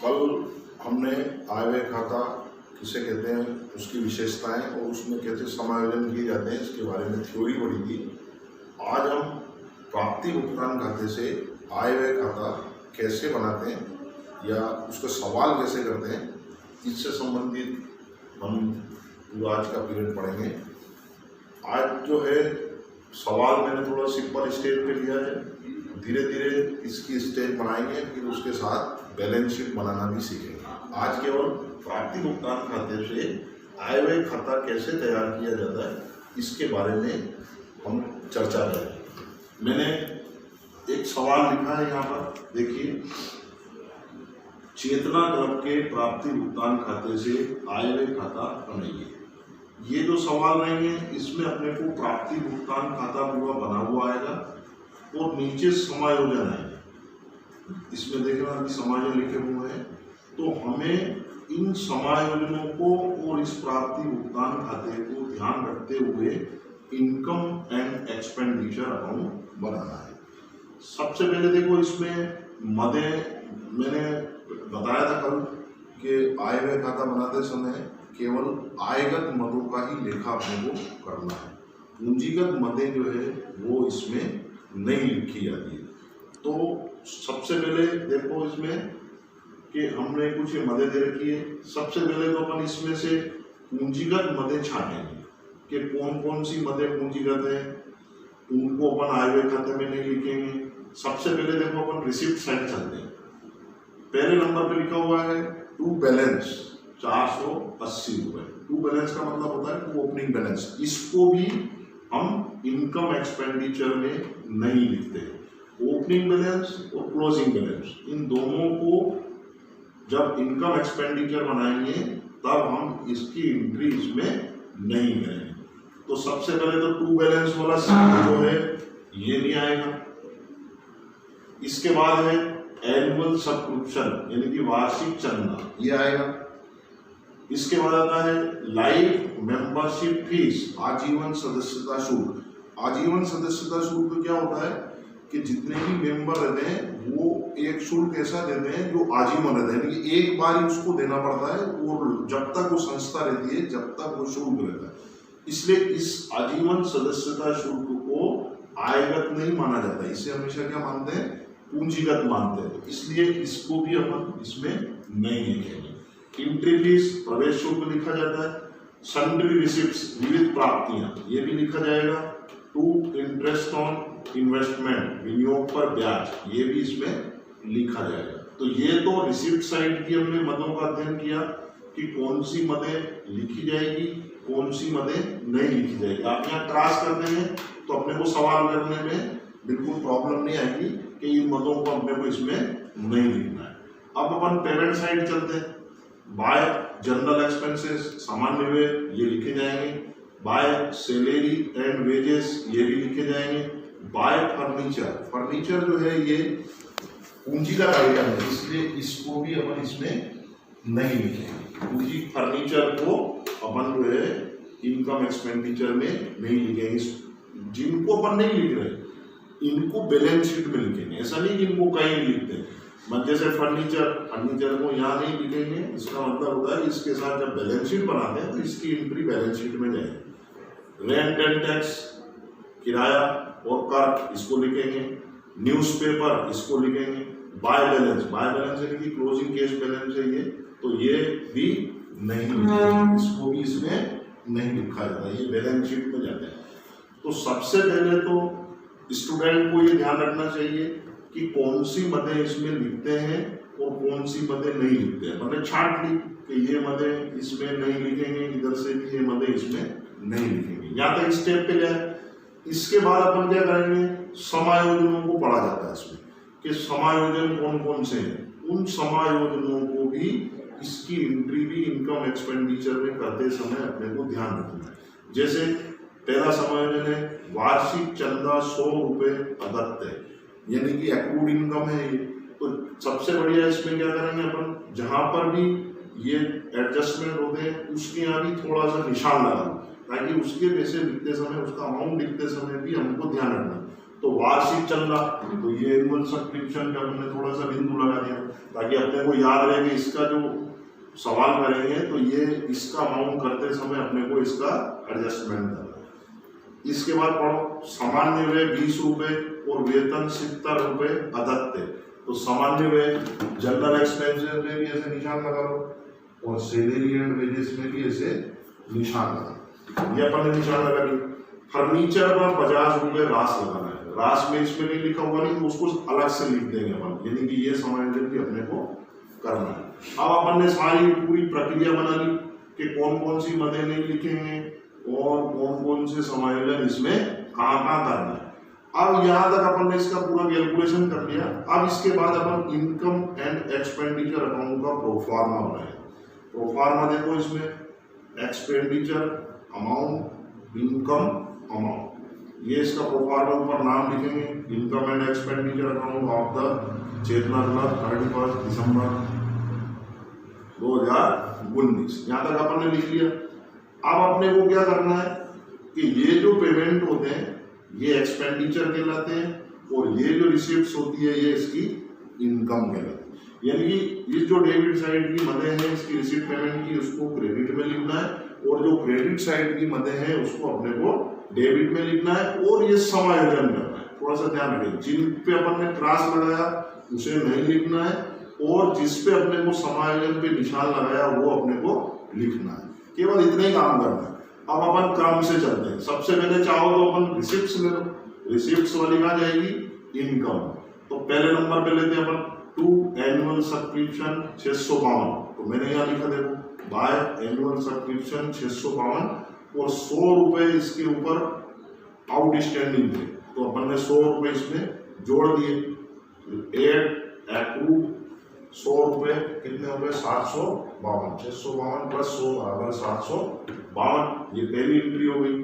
कल हमने आय व्यय खाता किसे कहते हैं, उसकी विशेषताएं और उसमें कैसे समायोजन किए जाते हैं इसके बारे में थ्योरी पढ़ी थी। आज हम प्राप्ति भुगतान खाते से आय व्यय खाता कैसे बनाते हैं या उसका सवाल कैसे करते हैं, इससे संबंधित हम पूरा आज का पीरियड पढ़ेंगे। आज जो है सवाल मैंने थोड़ा सिंपल स्टेज पे लिया है, धीरे धीरे इसकी स्टेज बनाएंगे, फिर उसके साथ बैलेंस शीट बनाना भी सीखेंगे। आज केवल प्राप्ति भुगतान खाते से आय व्यय खाता कैसे तैयार किया जाता है इसके बारे में हम चर्चा करें। मैंने एक सवाल लिखा है यहाँ पर, देखिए, चेतना क्लब के प्राप्ति भुगतान खाते से आय व्यय खाता बनाइए। ये जो सवाल रहेंगे इसमें अपने को प्राप्ति भुगतान खाता पूरा बना हुआ आएगा और नीचे समायोजन है। इसमें देखना अभी समायोजन लिखे हुए हैं, तो हमें इन समायोजनों को और इस प्राप्ति भुगतान खाते को ध्यान रखते हुए इनकम एंड एक्सपेंडिचर अकाउंट बनाना है। सबसे पहले देखो, इसमें मदे मैंने बताया था कल कि आय व्यय खाता बनाते समय केवल आयगत मदों का ही लेखा अपने को करना है। पूंजीगत मदें जो है वो इसमें नहीं लिखी जाती है। तो सबसे पहले देखो इसमें कि हमने कुछ मदें दे रखी है। सबसे पहले तो अपन इसमें से पूंजीगत मदें छाटेंगे कि कौन कौन सी मदें पूंजीगत है, उनको अपन आय व्यय खाते में नहीं लिखेंगे। सबसे पहले देखो अपन रिसिप्ट साइड चलते हैं। पहले नंबर पे लिखा हुआ है टू बैलेंस 480 रुपए। टू बैलेंस का मतलब होता है टू ओपनिंग बैलेंस। इसको भी हम इनकम एक्सपेंडिचर में नहीं लिखते। ओपनिंग बैलेंस और क्लोजिंग बैलेंस, इन दोनों को जब इनकम एक्सपेंडिचर बनाएंगे तब हम इसकी एंट्री इसमें नहीं करेंगे। तो सबसे पहले तो टू बैलेंस वाला जो है ये नहीं आएगा। इसके बाद है एनुअल सब्सक्रिप्शन यानी कि वार्षिक चंदा, ये आएगा। इसके बाद आता है लाइफ मेंबरशिप फीस, आजीवन सदस्यता शुल्क। आजीवन सदस्यता शुल्क क्या होता है कि जितने भी मेंबर रहते हैं वो एक शुल्क ऐसा देते हैं जो आजीवन रहता है, यानी कि एक बार ही उसको देना पड़ता है और जब तक वो संस्था रहती है जब तक वो शुल्क रहता है। इसलिए इस आजीवन सदस्यता शुल्क को आयगत नहीं माना जाता, इसे हमेशा क्या मानते हैं, पूंजीगत मानते हैं। तो इसलिए इसको भी अपन इसमें नहीं लिखेंगे। एंट्री फीस, प्रवेश शुल्क लिखा जाता है। सन्ड्री रिसिप्ट्स, विविध प्राप्तियां, ये भी लिखा जाएगा। टू इंटरेस्ट ऑन इन्वेस्टमेंट, विनियोग पर ब्याज, ये भी इसमें लिखा जाएगा। तो ये तो रिसिप्ट साइड की हमने मदों का अध्ययन किया कि कौन सी मदें लिखी जाएगी, कौन सी मदें नहीं लिखी जाएगी। आप यहाँ क्रॉस कर देंगे तो अपने को सवाल करने में बिल्कुल प्रॉब्लम नहीं आएगी कि इन मदों को अपने को इसमें नहीं लिखना है। अब अपन पेमेंट साइड चलते हैं। बाय जनरल एक्सपेंसेस, सामान्य व्यय, ये लिखे जाएंगे। बाय सैलरी एंड वेजेस, ये भी लिखे जाएंगे। बाय फर्नीचर, फर्नीचर जो है ये पूंजी का आइटम है, इसलिए इसको भी अपन इसमें नहीं लिखेंगे। पूंजी फर्नीचर को अपन जो है इनकम एक्सपेंडिचर में नहीं लिखेंगे। जिनको अपन नहीं लिख रहे इनको बैलेंस शीट में लिखेंगे। ऐसा नहीं कि इनको कहीं नहीं लिखते, जैसे फर्नीचर को यहाँ नहीं लिखेंगे। इसका मतलब होता है इसके साथ जब बैलेंस शीट बनाते हैं तो इसकी एंट्री बैलेंस शीट में जाएगी। रेंट एंड टैक्स, किराया और कर, इसको लिखेंगे। न्यूज़पेपर, इसको लिखेंगे। बाय बैलेंस यानी कि क्लोजिंग कैश बैलेंस है ये, तो ये भी नहीं लिखेंगे, इसको भी इसमें नहीं लिखा जाता, ये बैलेंस शीट में जाता है। तो सबसे पहले तो स्टूडेंट को ये ध्यान रखना चाहिए कि कौन सी मदें इसमें लिखते हैं और कौन सी मदें नहीं लिखते हैं। मैंने छाट ली कि ये मदें इसमें नहीं लिखेंगे, इधर से भी ये मदें इसमें नहीं लिखेंगे। यहाँ तक स्टेप पे जाए। इसके बाद अपन क्या करेंगे, समायोजनों को पढ़ा जाता है इसमें कि समायोजन कौन कौन से हैं। उन समायोजनों को भी इसकी एंट्री भी इनकम एक्सपेंडिचर में करते समय अपने को ध्यान रखना है। जैसे पहला समायोजन है वार्षिक चंदा 100 रुपए अदत्त है, यानी कि एक्रूड इनकम है ये। तो सबसे बढ़िया इसमें क्या करेंगे अपन, जहां पर भी ये एडजस्टमेंट होते हैं उसके यहाँ भी थोड़ा सा निशान लगा, ताकि उसके पैसे लिखते समय, उसका अमाउंट लिखते समय भी हमको ध्यान रखना। तो वार्षिक चंदा, तो ये एनुअल सब्सक्रिप्शन का हमने थोड़ा सा बिंदु लगा दिया ताकि अपने को याद रहे कि इसका जो सवाल करेंगे तो ये इसका अमाउंट करते समय अपने को इसका एडजस्टमेंट करना है। इसके बाद पढ़ो सामान्य व्यय 20 रुपए और वेतन 70 रुपए अदत्य। तो सामान्य व्यय जनरल एक्सपेंसेस में भी ऐसे निशान लगा लो और सैलरी एंड वेजेस में भी ऐसे निशान लगा, ये अपन ने निशान लगा दिया। फर्नीचर पर 50 रुपए रास लगाना है, रास में इसमें नहीं लिखा हुआ नहीं तो उसको अलग से लिख देंगे अपन, यानी कि ये समायोजन भी अपने को करना है। अब अपन ने सारी पूरी प्रक्रिया बना ली कि कौन कौन सी मदें नहीं लिखेंगे और कौन कौन से समायोजन इसमें कहाँ कहाँ करना है। अब यहाँ तक अपन ने इसका पूरा कैलकुलेशन कर लिया। अब इसके बाद अपन इनकम एंड एक्सपेंडिचर अकाउंट का प्रोफार्मा बनाए। प्रोफार्मा देखो इसमें एक्सपेंडिचर अमाउंट, इनकम अमाउंट, ये इसका प्रोफार्मा ऊपर नाम लिखेंगे, income and expenditure account of the Chetna club 31 दिसंबर 2019। यहाँ तक अपन ने लिख लिया। अब अपने को क्या करना है कि ये जो पेमेंट होते हैं ये एक्सपेंडिचर कहलाते हैं और ये जो रिसिप्ट्स होती है ये इसकी इनकम कहलाती है। यानी कि ये जो डेबिट साइड की मदें हैं इसकी रिसिप्ट पेमेंट की उसको क्रेडिट में लिखना है और जो क्रेडिट साइड की मदें हैं उसको अपने को डेबिट में लिखना है और ये समायोजन करना है। थोड़ा सा ध्यान रखें, जिन पे अपन ने क्रॉस लगाया उसे नहीं लिखना है और जिस पे अपने को समायोजन पे निशान लगाया वो अपने को लिखना है। केवल इतना ही काम करना है। अब अपन क्रम से चलते हैं। सबसे पहले चाहो तो अपन रिसिप्ट्स ले लो, रिसिप्ट्स वाली कहाँ जाएगी, इनकम। तो पहले नंबर पे लेते हैं अपन टू एनुअल सब्सक्रिप्शन 652। तो मैंने यहाँ लिखा देखो बाय एनुअल सब्सक्रिप्शन 652 और 100 रुपए इसके ऊपर आउटस्टैंडिंग थे तो अपन ने 100 रुपए इसमें जोड़ दिए। एड अप्रूव 100 रुपए कितने हो गए 752, 652 प्लस 100 बराबर 752, ये पहली एंट्री हो गई।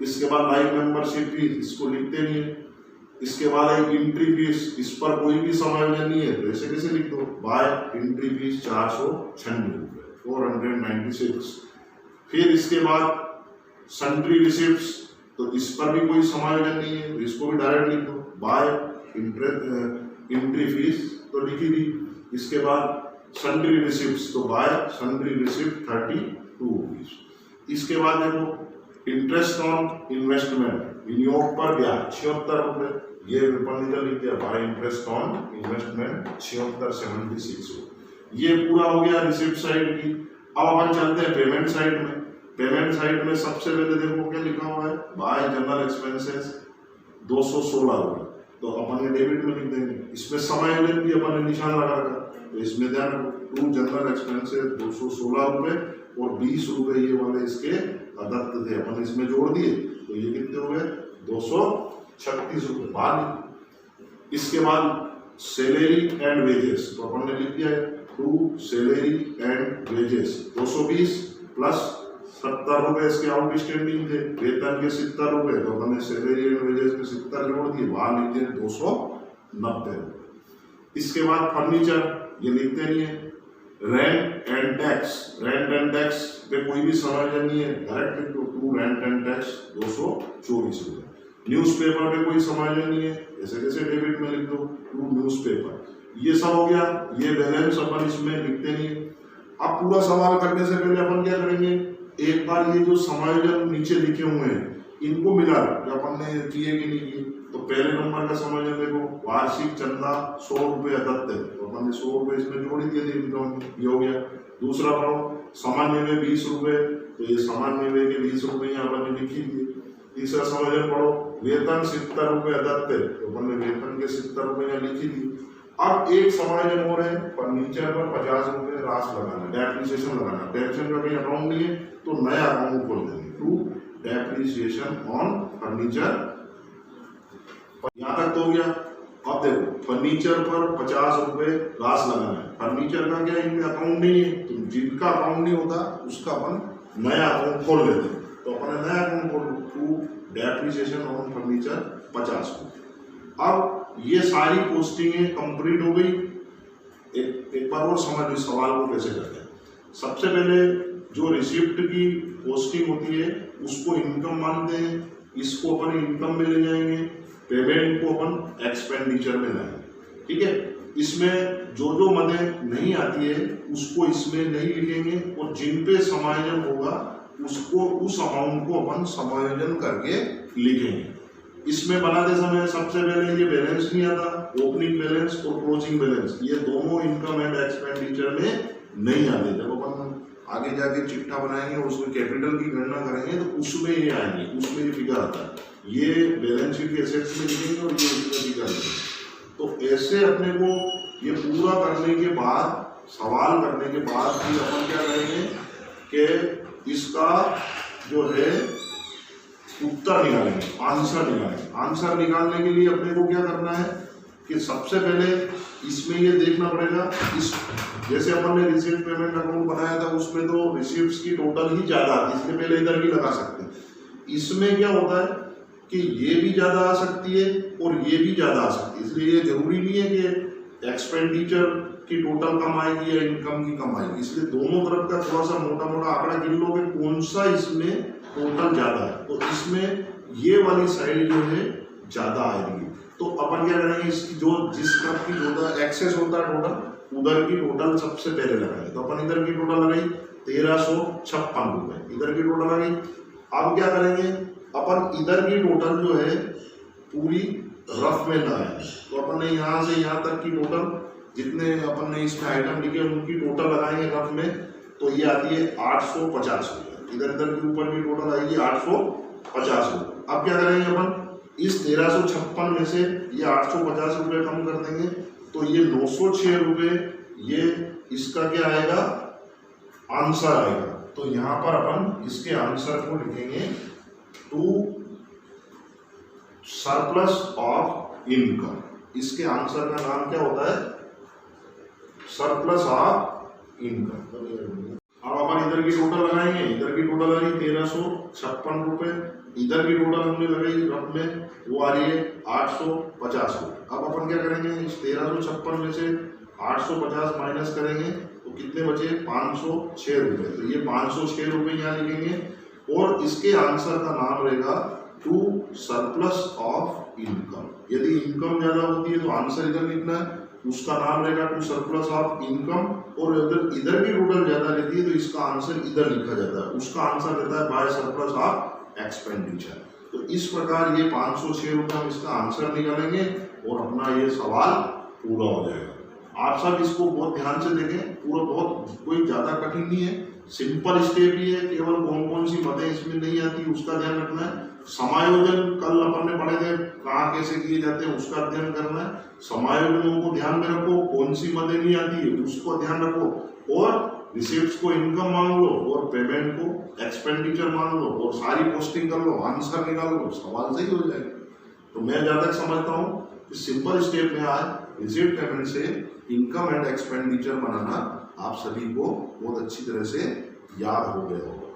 इसके बाद लाइफ मेंबरशिप फीस, इसको लिखते नहीं है। इसके बाद एक एंट्री फीस, इस पर कोई भी समायोजन नहीं है तो ऐसे कैसे लिख दो बाय एंट्री फीस 496 रुपए 496। फिर इसके बाद सन्ट्री रिसिप्ट्स, तो इस पर भी कोई समायोजन नहीं है तो इसको भी डायरेक्ट लिख दो बाय एंट्री फीस तो लिखी दी। इसके बाद सन्ट्री रिसिप्ट्स तो बाय सन्ट्री रिसिप्ट 32 रुपीज। इसके बाद देखो इंटरेस्ट ऑन इन्वेस्टमेंट, विनियोग पर ब्याज 76 रुपए, ये विपणित लिख दिया बाय इंटरेस्ट ऑन इन्वेस्टमेंट 76 ये पूरा हो गया रिसिप्ट साइड की। अब अपन चलते हैं पेमेंट साइड में। पेमेंट साइड में सबसे पहले देखो क्या लिखा हुआ है बाय जनरल एक्सपेंसेस 216 रुपए, तो अपन ने डेबिट में लिख देंगे। इसमें समायोजन भी अपन ने निशान लगा रखा तो इसमें ध्यान रखो टू जनरल एक्सपेंसेस 216 रुपए और 20 रुपए ये वाले इसके अदत्त थे अपन इसमें जोड़ दिए तो ये कितने हो गए 236 रुपए बाद। इसके बाद सैलरी एंड वेजेस, तो अपन ने लिख दिया है to salary and wages 220 plus 70 रुपए इसके आउटस्टैंडिंग थे, वेतन के 70 रुपए तो अपन ने सैलरी एंड वेजेस में 70 जोड़ दिए, बाहर लिख दिए 290 रुपए। इसके बाद फर्नीचर ये लिखते नहीं है। Rent and tax, rent and tax पे कोई भी समायोजन नहीं है, डायरेक्ट लिख दो टू रेंट एंड टैक्स 224 रुपए। न्यूज़पेपर पे कोई समायोजन नहीं है, ऐसे कैसे डेबिट में लिख दो टू न्यूज़पेपर। ये सब हो गया, ये बैलेंस अपन इसमें लिखते नहीं है। अब पूरा सवाल करने से पहले अपन क्या करेंगे, एक बार ये जो समायोजन नीचे लिखे हुए हैं इनको मिला कि अपन ने किए कि नहीं किए। तो पहले नंबर का समायोजन देखो वार्षिक चंदा 100 रुपए अदत्त है तो अपन ने 100 रुपए इसमें जोड़ दिए थे इनकम, ये हो गया। दूसरा पढ़ो सामान्य में 20 रुपए तो ये सामान्य में के 20 रुपए यहाँ अपन ने लिखी दिए। तीसरा समायोजन पढ़ो वेतन 70 रुपए अदत्त है तो अपन ने वेतन के 70 रुपए यहाँ लिखी दी। अब एक समायोजन हो रहे हैं फर्नीचर पर 50 रुपए रास लगाना, डेप्रिसिएशन लगाना। डेप्रिसिएशन का कहीं अकाउंट नहीं है तो नया अकाउंट खोल देंगे टू डेप्रिसिएशन ऑन फर्नीचर। यहाँ तक तो हो गया। अब देखो फर्नीचर पर 50 रुपए रास लगाना है। फर्नीचर का क्या इनमें अकाउंट नहीं है तो जिनका अकाउंट नहीं होता उसका अपन नया अकाउंट खोल लेते हैं तो अपन नया अकाउंट खोल टू डेप्रिसिएशन ऑन फर्नीचर 50 रुपए। अब ये सारी पोस्टिंगें कंप्लीट हो गई। एक बार और समझ लो सवाल को कैसे करते हैं। सबसे पहले जो रिसिप्ट की पोस्टिंग होती है उसको इनकम मानते हैं, इसको अपन इनकम में ले जाएंगे पेमेंट को अपन एक्सपेंडिचर में लाएंगे। ठीक है, इसमें जो जो मदें नहीं आती है उसको इसमें नहीं लिखेंगे और जिन पे समायोजन होगा उसको, उस अमाउंट को अपन समायोजन करके लिखेंगे। इसमें बनाते समय सबसे पहले ये बैलेंस नहीं आता, ओपनिंग बैलेंस और क्लोजिंग बैलेंस, ये दोनों इनकम एंड एक्सपेंडिचर में नहीं आते। जब अपन आगे जाके चिट्ठा बनाएंगे और उसमें कैपिटल की गणना करेंगे तो उसमें ये आएंगे, उसमें ये फिगर आता है। ये बैलेंस शीट के एसेट्स में लिखेंगे और ये उसमें फिगर लिखेंगे। तो ऐसे अपने को ये पूरा करने के बाद, सवाल करने के बाद फिर अपन क्या करेंगे कि इसका जो है उत्तर निकालेंगे, आंसर निकालेंगे। आंसर निकालने के लिए अपने को क्या करना है कि सबसे पहले इसमें ये देखना पड़ेगा, इस जैसे अपन ने रिसीव्ड पेमेंट अकाउंट बनाया था उसमें तो रिसीव्ड्स की टोटल ही ज्यादा आती है, इसलिए पहले इधर की लगा सकते हैं। इसमें क्या होता है कि ये भी ज्यादा आ सकती है और ये भी ज्यादा आ सकती है, इसलिए ये जरूरी नहीं है कि एक्सपेंडिचर की टोटल कम आएगी या इनकम की कम आएगी। इसलिए दोनों तरफ का थोड़ा सा मोटा मोटा आंकड़ा गिन लो कि कौन सा इसमें टोटल ज्यादा है, तो इसमें ये वाली साइड जो है ज्यादा आएगी। तो अपन क्या करेंगे, इसकी जो जिस तरफ की टोटल एक्सेस होता है टोटल, उधर की टोटल सबसे पहले लगाएंगे। तो अपन इधर की टोटल लगाई 1356 रुपए, इधर की टोटल लगाई। अब क्या करेंगे, अपन इधर की टोटल जो है पूरी रफ में लगाएंगे। तो अपन ने यहाँ से यहाँ तक की टोटल जितने अपन ने इसमें आइटम लिखे उनकी टोटल लगाएंगे रफ में, तो ये आती है 850 रुपये। इधर इधर के ऊपर की टोटल आएगी 850 रुपये। अब क्या करेंगे अपन, इस 1356 में से ये 850 रुपये कम कर देंगे, तो ये 906 रुपये ये इसका क्या आएगा, आंसर आएगा। तो यहाँ पर अपन इसके आंसर को लिखेंगे टू सरप्लस ऑफ इनकम। इसके आंसर का नाम क्या होता है, सरप्लस ऑफ इनकम। अब अपन इधर की टोटल लगाएंगे, इधर की टोटल आ रही 1356 रुपये, इधर की टोटल हमने लगाई रफ में, वो आ रही है 850 रुपये। अब अपन क्या करेंगे, इस 1356 में से 850 माइनस करेंगे तो कितने बचे, 506 रुपये। तो ये 506 रुपये यहाँ लिखेंगे और इसके आंसर का नाम रहेगा टू सरप्लस ऑफ इनकम। यदि इनकम ज्यादा होती है तो आंसर इधर लिखना है, उसका नाम रहेगा टू सरप्लस ऑफ इनकम। और इधर की टोटल ज्यादा रहती है तो इसका आंसर इधर लिखा जाता है, उसका आंसर रहता है बाय सरप्लस ऑफ एक्सपेंडिचर। तो इस प्रकार ये 506 रुपये हम इसका आंसर निकालेंगे और अपना ये सवाल पूरा हो जाएगा। आप सब इसको बहुत ध्यान से देखें, पूरा बहुत कोई ज्यादा कठिन नहीं है, सिंपल स्टेप ही है। केवल कौन कौन सी मदें इसमें नहीं आती उसका ध्यान रखना है। समायोजन कल अपन ने पढ़े थे, कहाँ कैसे किए जाते हैं उसका अध्ययन करना है। समायोजनों को ध्यान में रखो, कौन सी मदें नहीं आती है उसको ध्यान रखो, और रिसिप्ट्स को इनकम मान लो और पेमेंट को एक्सपेंडिचर मान लो और सारी पोस्टिंग कर लो, आंसर निकाल लो, सवाल सही हो जाएगा। तो मैं जहाँ तक समझता हूँ इस सिंपल स्टेप में आज रिसिप्ट पेमेंट से इनकम एंड एक्सपेंडिचर बनाना आप सभी को बहुत अच्छी तरह से याद हो गया होगा।